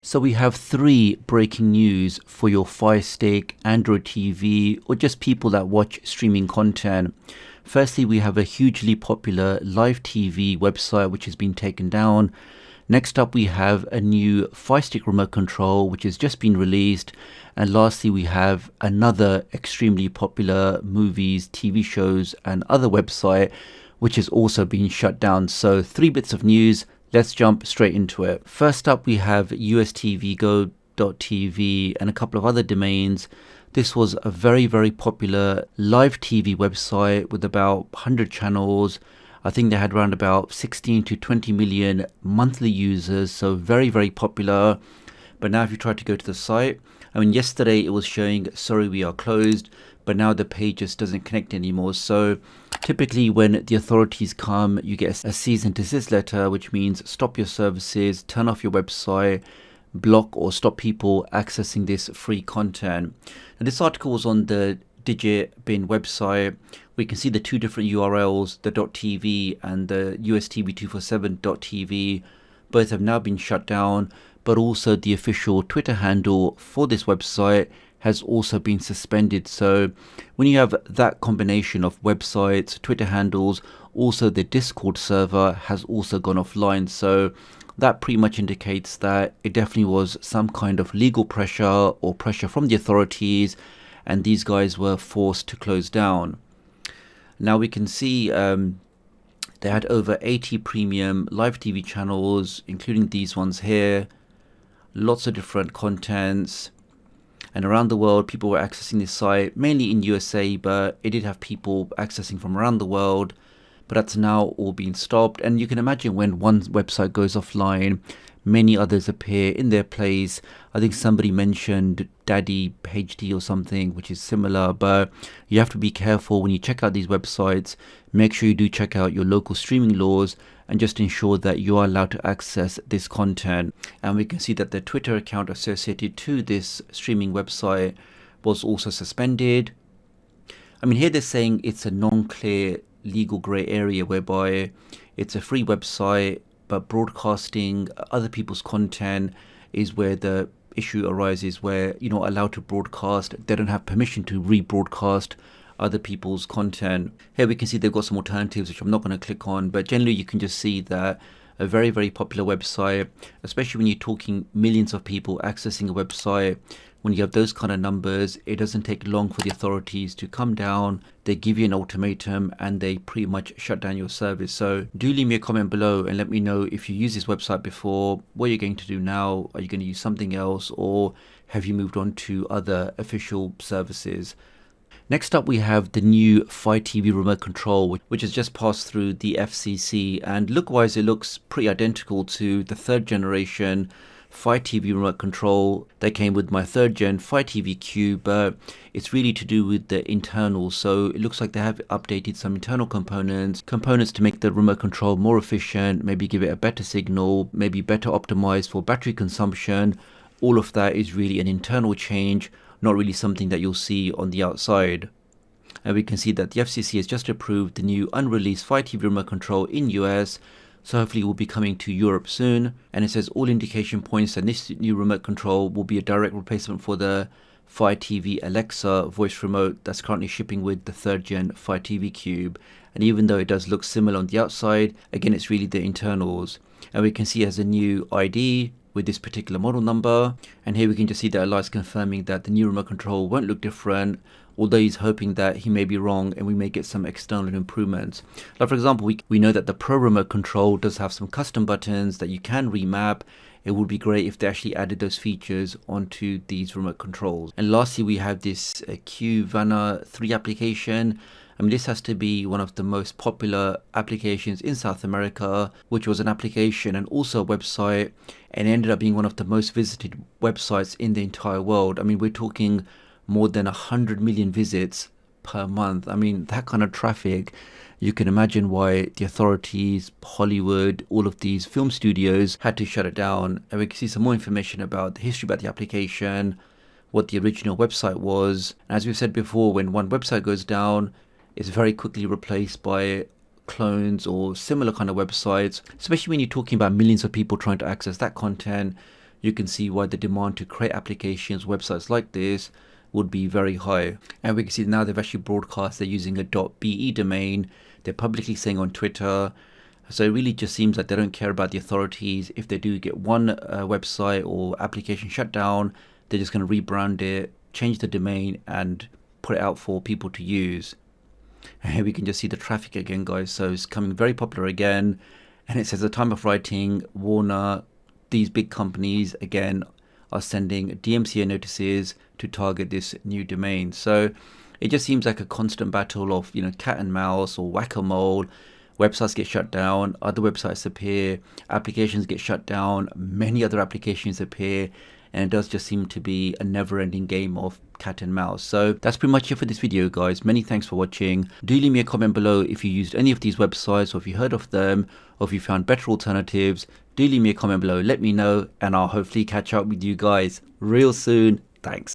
So we have 3 breaking news for your Firestick, Android TV, or just people that watch streaming content. Firstly, we have a hugely popular live TV website which has been taken down. Next up, we have a new Firestick remote control which has just been released. And lastly, we have another extremely popular movies, TV shows and other website which has also been shut down. So 3 bits of news. Let's jump straight into it. First up, we have ustvgo.tv and a couple of other domains. This was a very popular live TV website with about 100 channels. I think they had around about 16 to 20 million monthly users, so very popular. But now if you try to go to the site, I mean, yesterday it was showing, sorry, we are closed, but now the page just doesn't connect anymore. So typically when the authorities come, you get a cease and desist letter, which means stop your services, turn off your website, block or stop people accessing this free content. Now this article was on the DigitBin website. We can see the 2 different URLs, the .tv and the ustvgo247.tv. Both have now been shut down, but also the official Twitter handle for this website has also been suspended. So when you have that combination of websites, Twitter handles, also the Discord server has also gone offline. So that pretty much indicates that it definitely was some kind of legal pressure or pressure from the authorities, and these guys were forced to close down. Now we can see they had over 80 premium live TV channels, including these ones here, lots of different contents. And around the world, people were accessing this site, mainly in USA, but it did have people accessing from around the world. But that's now all been stopped. And you can imagine when one website goes offline, many others appear in their place. I think somebody mentioned Daddy HD or something, which is similar. But you have to be careful when you check out these websites. Make sure you do check out your local streaming laws and just ensure that you are allowed to access this content. And we can see that the Twitter account associated to this streaming website was also suspended. I mean, here they're saying it's a non-clear legal grey area whereby it's a free website, but broadcasting other people's content is where the issue arises, where you're not allowed to broadcast. They don't have permission to rebroadcast other people's content. Here we can see they've got some alternatives, which I'm not going to click on, but generally you can just see that a very popular website, especially when you're talking millions of people accessing a website, when you have those kind of numbers, it doesn't take long for the authorities to come down. They give you an ultimatum and they pretty much shut down your service. So do leave me a comment below and let me know if you used this website before, what you're going to do now. Are you going to use something else, or have you moved on to other official services? Next up, we have the new Fire TV remote control, which has just passed through the FCC, and look-wise it looks pretty identical to the 3rd generation Fire TV remote control that came with my 3rd gen Fire TV Cube, but it's really to do with the internals. So it looks like they have updated some internal components to make the remote control more efficient, maybe give it a better signal, maybe better optimized for battery consumption. All of that is really an internal change, not really something that you'll see on the outside. And we can see that the FCC has just approved the new unreleased Fire TV remote control in US, so hopefully it will be coming to Europe soon. And it says all indication points that this new remote control will be a direct replacement for the Fire TV Alexa voice remote that's currently shipping with the 3rd gen Fire TV Cube. And even though it does look similar on the outside, again it's really the internals. And we can see it has a new ID with this particular model number, and here we can just see that Eli's confirming that the new remote control won't look different, although he's hoping that he may be wrong and we may get some external improvements. Like for example, we know that the Pro remote control does have some custom buttons that you can remap. It would be great if they actually added those features onto these remote controls. And lastly, we have this Qvana 3 application. I mean, this has to be one of the most popular applications in South America, which was an application and also a website, and it ended up being one of the most visited websites in the entire world. I mean, we're talking more than 100 million visits per month. I mean, that kind of traffic, you can imagine why the authorities, Hollywood, all of these film studios had to shut it down. And we can see some more information about the history about the application, what the original website was. And as we've said before, when one website goes down, it's very quickly replaced by clones or similar kind of websites, especially when you're talking about millions of people trying to access that content. you can see why the demand to create applications, websites like this would be very high. And we can see now they've actually broadcast they're using a .be domain. They're publicly saying on Twitter. So it really just seems like they don't care about the authorities. If they do get one website or application shut down, they're just going to rebrand it, change the domain, and put it out for people to use. And here we can just see the traffic again, guys. So it's coming very popular again. And it says at the time of writing, Warner, these big companies again are sending DMCA notices to target this new domain. So it just seems like a constant battle of, you know, cat and mouse or whack-a-mole. Websites get shut down, other websites appear, applications get shut down, many other applications appear, and it does just seem to be a never-ending game of cat and mouse. So that's pretty much it for this video, guys. Many thanks for watching. Do leave me a comment below if you used any of these websites, or if you heard of them, or if you found better alternatives. Do leave me a comment below, let me know, and I'll hopefully catch up with you guys real soon. Thanks.